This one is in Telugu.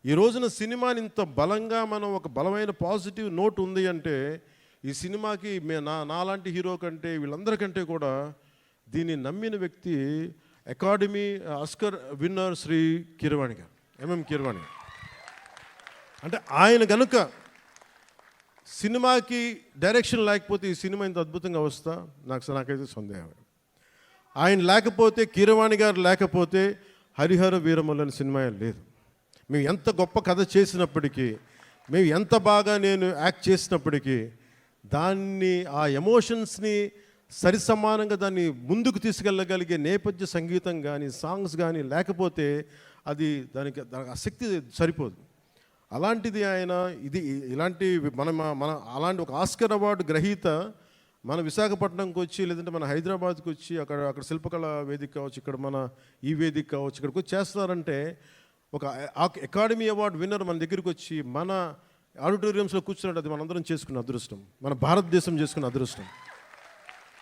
ఈ రోజున సినిమాని ఇంత బలంగా మనం ఒక బలమైన పాజిటివ్ నోట్ ఉంది అంటే ఈ సినిమాకి నాలాంటి హీరో కంటే వీళ్ళందరికంటే కూడా దీన్ని నమ్మిన వ్యక్తి academy Oscar winner Shri Keeravani గారు, ఎంఎం కీరవాణి గారు. అంటే ఆయన కనుక సినిమాకి డైరెక్షన్ లేకపోతే ఈ సినిమా ఇంత అద్భుతంగా వస్తా నాకైతే సందేహం. ఆయన లేకపోతే, కీరవాణి గారు లేకపోతే హరిహర వీరమల్లు అనే సినిమా లేదు. మేము ఎంత గొప్ప కథ చేసినప్పటికీ, మేము ఎంత బాగా నేను యాక్ట్ చేసినప్పటికీ దాన్ని ఆ ఎమోషన్స్ని సరిసమానంగా దాన్ని ముందుకు తీసుకెళ్ళగలిగే నేపథ్య సంగీతం కానీ సాంగ్స్ కానీ లేకపోతే అది దానికి ఆ శక్తి సరిపోదు. అలాంటిది ఆయన ఇలాంటి మన అలాంటి ఒక ఆస్కర్ అవార్డు గ్రహీత మన విశాఖపట్నంకి వచ్చి, లేదంటే మన హైదరాబాద్కి వచ్చి అక్కడ శిల్పకళ వేదిక కావచ్చు, ఇక్కడ మన ఈ వేదిక కావచ్చు, ఇక్కడికి వచ్చి చేస్తున్నారంటే ఒక అకాడమీ అవార్డు విన్నర్ మన దగ్గరికి వచ్చి మన ఆడిటోరియంస్లో కూర్చున్నట్టు అది మనందరం చేసుకున్న అదృష్టం, మన భారతదేశం చేసుకున్న అదృష్టం.